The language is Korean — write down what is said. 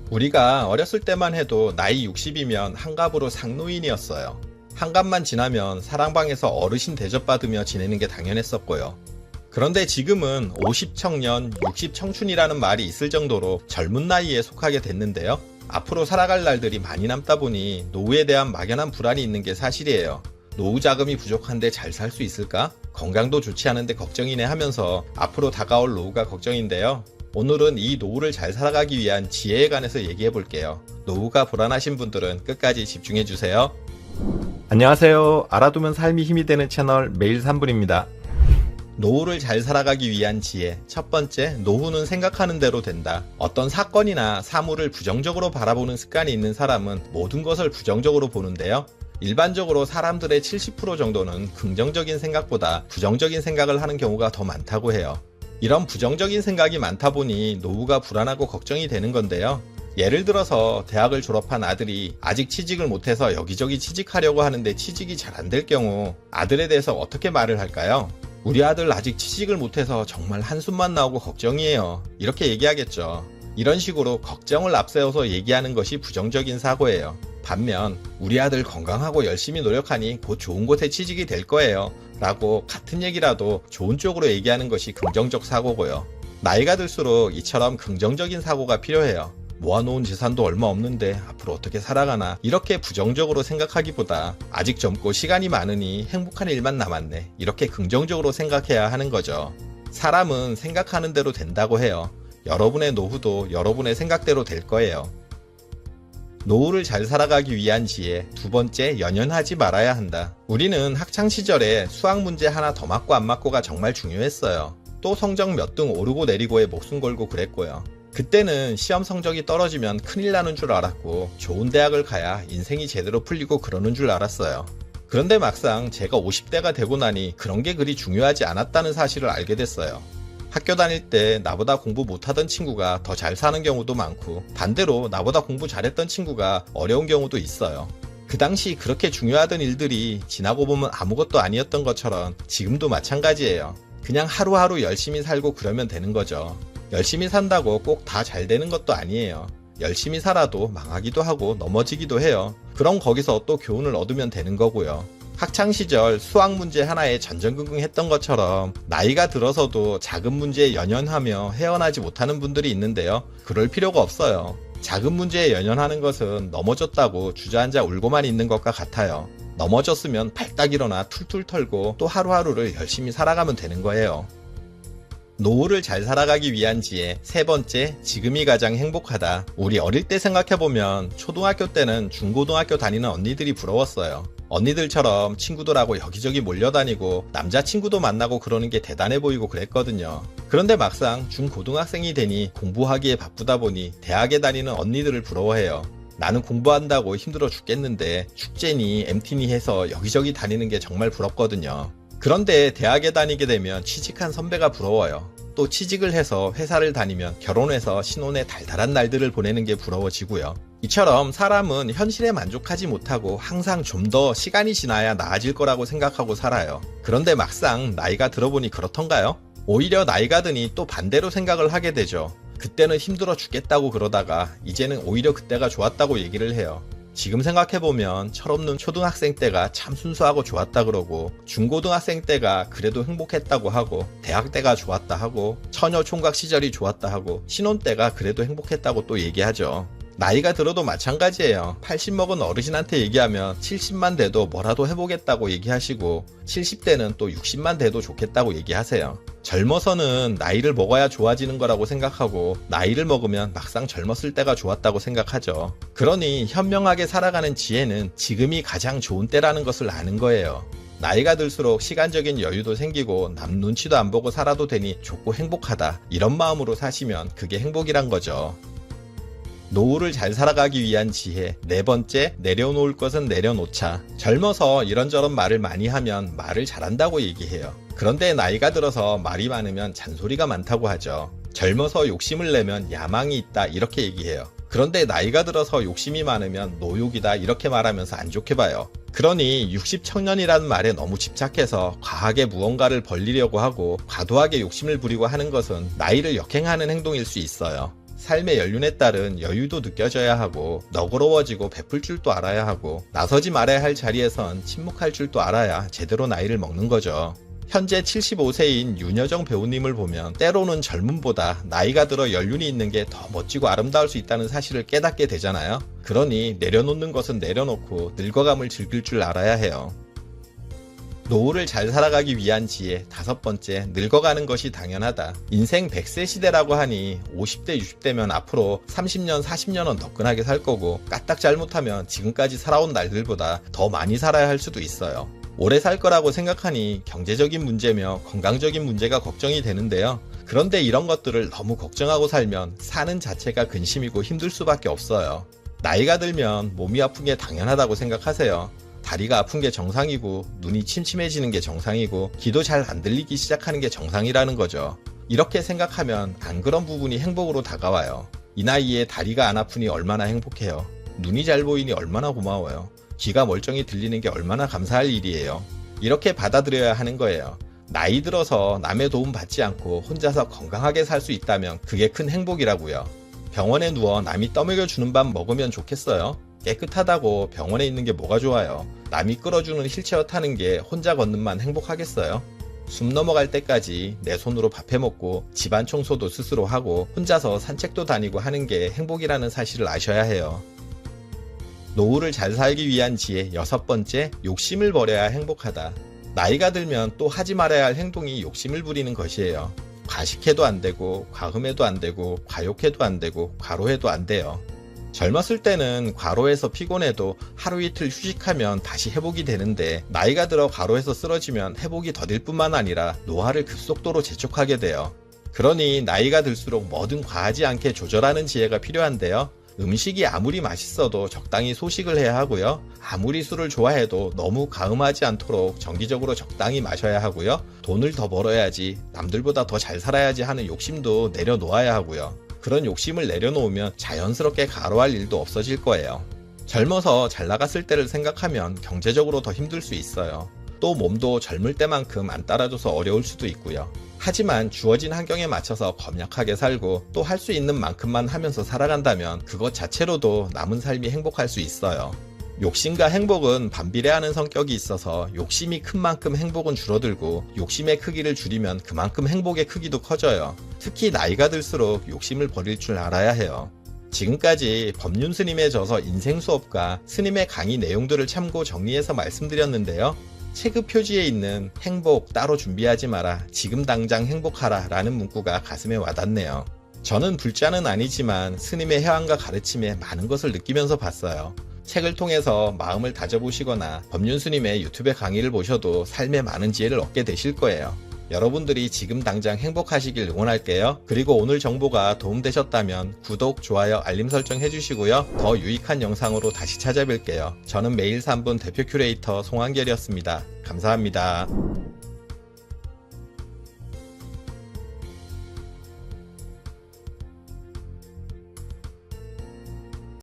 우리가 어렸을 때만 해도 나이 60이면 한갑으로 상노인이었어요. 한갑만 지나면 사랑방에서 어르신 대접받으며 지내는 게 당연했었고요. 그런데 지금은 50 청년, 60 청춘이라는 말이 있을 정도로 젊은 나이에 속하게 됐는데요. 앞으로 살아갈 날들이 많이 남다 보니 노후에 대한 막연한 불안이 있는 게 사실이에요. 노후 자금이 부족한데 잘 살 수 있을까? 건강도 좋지 않은데 걱정이네 하면서 앞으로 다가올 노후가 걱정인데요. 오늘은 이 노후를 잘 살아가기 위한 지혜에 관해서 얘기해 볼게요. 노후가 불안하신 분들은 끝까지 집중해 주세요. 안녕하세요. 알아두면 삶이 힘이 되는 채널 매일 3분입니다. 노후를 잘 살아가기 위한 지혜. 첫 번째, 노후는 생각하는 대로 된다. 어떤 사건이나 사물을 부정적으로 바라보는 습관이 있는 사람은 모든 것을 부정적으로 보는데요. 일반적으로 사람들의 70% 정도는 긍정적인 생각보다 부정적인 생각을 하는 경우가 더 많다고 해요. 이런 부정적인 생각이 많다 보니 노후가 불안하고 걱정이 되는 건데요. 예를 들어서 대학을 졸업한 아들이 아직 취직을 못해서 여기저기 취직하려고 하는데 취직이 잘 안 될 경우 아들에 대해서 어떻게 말을 할까요? 우리 아들 아직 취직을 못해서 정말 한숨만 나오고 걱정이에요. 이렇게 얘기하겠죠. 이런 식으로 걱정을 앞세워서 얘기하는 것이 부정적인 사고예요. 반면 우리 아들 건강하고 열심히 노력하니 곧 좋은 곳에 취직이 될 거예요 라고 같은 얘기라도 좋은 쪽으로 얘기하는 것이 긍정적 사고고요. 나이가 들수록 이처럼 긍정적인 사고가 필요해요. 모아놓은 재산도 얼마 없는데 앞으로 어떻게 살아가나 이렇게 부정적으로 생각하기보다 아직 젊고 시간이 많으니 행복한 일만 남았네 이렇게 긍정적으로 생각해야 하는 거죠. 사람은 생각하는 대로 된다고 해요. 여러분의 노후도 여러분의 생각대로 될 거예요. 노후를 잘 살아가기 위한 지혜. 두 번째, 연연하지 말아야 한다. 우리는 학창시절에 수학 문제 하나 더 맞고 안 맞고가 정말 중요했어요. 또 성적 몇 등 오르고 내리고에 목숨 걸고 그랬고요. 그때는 시험 성적이 떨어지면 큰일 나는 줄 알았고 좋은 대학을 가야 인생이 제대로 풀리고 그러는 줄 알았어요. 그런데 막상 제가 50대가 되고 나니 그런 게 그리 중요하지 않았다는 사실을 알게 됐어요. 학교 다닐 때 나보다 공부 못하던 친구가 더 잘 사는 경우도 많고 반대로 나보다 공부 잘했던 친구가 어려운 경우도 있어요. 그 당시 그렇게 중요하던 일들이 지나고 보면 아무것도 아니었던 것처럼 지금도 마찬가지예요. 그냥 하루하루 열심히 살고 그러면 되는 거죠. 열심히 산다고 꼭 다 잘 되는 것도 아니에요. 열심히 살아도 망하기도 하고 넘어지기도 해요. 그럼 거기서 또 교훈을 얻으면 되는 거고요. 학창시절 수학 문제 하나에 전전긍긍했던 것처럼 나이가 들어서도 작은 문제에 연연하며 헤어나지 못하는 분들이 있는데요. 그럴 필요가 없어요. 작은 문제에 연연하는 것은 넘어졌다고 주저앉아 울고만 있는 것과 같아요. 넘어졌으면 발딱 일어나 툴툴 털고 또 하루하루를 열심히 살아가면 되는 거예요. 노후를 잘 살아가기 위한 지혜. 세 번째, 지금이 가장 행복하다. 우리 어릴 때 생각해보면 초등학교 때는 중고등학교 다니는 언니들이 부러웠어요. 언니들처럼 친구들하고 여기저기 몰려다니고 남자친구도 만나고 그러는 게 대단해 보이고 그랬거든요. 그런데 막상 중고등학생이 되니 공부하기에 바쁘다 보니 대학에 다니는 언니들을 부러워해요. 나는 공부한다고 힘들어 죽겠는데 축제니 MT니 해서 여기저기 다니는 게 정말 부럽거든요. 그런데 대학에 다니게 되면 취직한 선배가 부러워요. 또 취직을 해서 회사를 다니면 결혼해서 신혼의 달달한 날들을 보내는 게 부러워지고요. 이처럼 사람은 현실에 만족하지 못하고 항상 좀 더 시간이 지나야 나아질 거라고 생각하고 살아요. 그런데 막상 나이가 들어보니 그렇던가요? 오히려 나이가 드니 또 반대로 생각을 하게 되죠. 그때는 힘들어 죽겠다고 그러다가 이제는 오히려 그때가 좋았다고 얘기를 해요. 지금 생각해보면 철없는 초등학생 때가 참 순수하고 좋았다 그러고 중고등학생 때가 그래도 행복했다고 하고 대학 때가 좋았다 하고 처녀 총각 시절이 좋았다 하고 신혼 때가 그래도 행복했다고 또 얘기하죠. 나이가 들어도 마찬가지예요. 80 먹은 어르신한테 얘기하면 70만 돼도 뭐라도 해보겠다고 얘기하시고 70대는 또 60만 돼도 좋겠다고 얘기하세요. 젊어서는 나이를 먹어야 좋아지는 거라고 생각하고 나이를 먹으면 막상 젊었을 때가 좋았다고 생각하죠. 그러니 현명하게 살아가는 지혜는 지금이 가장 좋은 때라는 것을 아는 거예요. 나이가 들수록 시간적인 여유도 생기고 남 눈치도 안 보고 살아도 되니 좋고 행복하다 이런 마음으로 사시면 그게 행복이란 거죠. 노후를 잘 살아가기 위한 지혜. 네 번째, 내려놓을 것은 내려놓자. 젊어서 이런저런 말을 많이 하면 말을 잘한다고 얘기해요. 그런데 나이가 들어서 말이 많으면 잔소리가 많다고 하죠. 젊어서 욕심을 내면 야망이 있다 이렇게 얘기해요. 그런데 나이가 들어서 욕심이 많으면 노욕이다 이렇게 말하면서 안 좋게 봐요. 그러니 60 청년이라는 말에 너무 집착해서 과하게 무언가를 벌리려고 하고 과도하게 욕심을 부리고 하는 것은 나이를 역행하는 행동일 수 있어요. 삶의 연륜에 따른 여유도 느껴져야 하고 너그러워지고 베풀 줄도 알아야 하고 나서지 말아야 할 자리에선 침묵할 줄도 알아야 제대로 나이를 먹는 거죠. 현재 75세인 윤여정 배우님을 보면 때로는 젊음보다 나이가 들어 연륜이 있는 게 더 멋지고 아름다울 수 있다는 사실을 깨닫게 되잖아요. 그러니 내려놓는 것은 내려놓고 늙어감을 즐길 줄 알아야 해요. 노후를 잘 살아가기 위한 지혜 5번째, 늙어가는 것이 당연하다. 인생 100세 시대라고 하니 50대, 60대면 앞으로 30년, 40년은 더 끈하게 살 거고 까딱 잘못하면 지금까지 살아온 날들보다 더 많이 살아야 할 수도 있어요. 오래 살 거라고 생각하니 경제적인 문제며 건강적인 문제가 걱정이 되는데요. 그런데 이런 것들을 너무 걱정하고 살면 사는 자체가 근심이고 힘들 수밖에 없어요. 나이가 들면 몸이 아픈 게 당연하다고 생각하세요. 다리가 아픈 게 정상이고 눈이 침침해지는 게 정상이고 귀도 잘 안 들리기 시작하는 게 정상이라는 거죠. 이렇게 생각하면 안 그런 부분이 행복으로 다가와요. 이 나이에 다리가 안 아프니 얼마나 행복해요. 눈이 잘 보이니 얼마나 고마워요. 귀가 멀쩡히 들리는 게 얼마나 감사할 일이에요. 이렇게 받아들여야 하는 거예요. 나이 들어서 남의 도움 받지 않고 혼자서 건강하게 살 수 있다면 그게 큰 행복이라고요. 병원에 누워 남이 떠먹여 주는 밥 먹으면 좋겠어요? 깨끗하다고 병원에 있는 게 뭐가 좋아요? 남이 끌어주는 휠체어 타는 게 혼자 걷는만 행복하겠어요? 숨 넘어갈 때까지 내 손으로 밥 해먹고 집안 청소도 스스로 하고 혼자서 산책도 다니고 하는 게 행복이라는 사실을 아셔야 해요. 노후를 잘 살기 위한 지혜 6번째, 욕심을 버려야 행복하다. 나이가 들면 또 하지 말아야 할 행동이 욕심을 부리는 것이에요. 과식해도 안 되고 과음해도 안 되고 과욕해도 안 되고 과로해도 안 돼요. 젊었을 때는 과로해서 피곤해도 하루 이틀 휴식하면 다시 회복이 되는데 나이가 들어 과로해서 쓰러지면 회복이 더딜 뿐만 아니라 노화를 급속도로 재촉하게 돼요. 그러니 나이가 들수록 뭐든 과하지 않게 조절하는 지혜가 필요한데요. 음식이 아무리 맛있어도 적당히 소식을 해야 하고요. 아무리 술을 좋아해도 너무 가음하지 않도록 정기적으로 적당히 마셔야 하고요. 돈을 더 벌어야지, 남들보다 더 잘 살아야지 하는 욕심도 내려놓아야 하고요. 그런 욕심을 내려놓으면 자연스럽게 과로할 일도 없어질 거예요. 젊어서 잘 나갔을 때를 생각하면 경제적으로 더 힘들 수 있어요. 또 몸도 젊을 때만큼 안 따라줘서 어려울 수도 있고요. 하지만 주어진 환경에 맞춰서 검약하게 살고 또 할 수 있는 만큼만 하면서 살아간다면 그것 자체로도 남은 삶이 행복할 수 있어요. 욕심과 행복은 반비례하는 성격이 있어서 욕심이 큰 만큼 행복은 줄어들고 욕심의 크기를 줄이면 그만큼 행복의 크기도 커져요. 특히 나이가 들수록 욕심을 버릴 줄 알아야 해요. 지금까지 법륜 스님의 저서 인생 수업과 스님의 강의 내용들을 참고 정리해서 말씀드렸는데요. 체급 표지에 있는 행복 따로 준비하지 마라, 지금 당장 행복하라 라는 문구가 가슴에 와닿네요. 저는 불자는 아니지만 스님의 해안과 가르침에 많은 것을 느끼면서 봤어요. 책을 통해서 마음을 다져보시거나 법륜 스님의 유튜브 강의를 보셔도 삶에 많은 지혜를 얻게 되실 거예요. 여러분들이 지금 당장 행복하시길 응원할게요. 그리고 오늘 정보가 도움되셨다면 구독, 좋아요, 알림 설정 해주시고요. 더 유익한 영상으로 다시 찾아뵐게요. 저는 매일 3분 대표 큐레이터 송한결이었습니다. 감사합니다.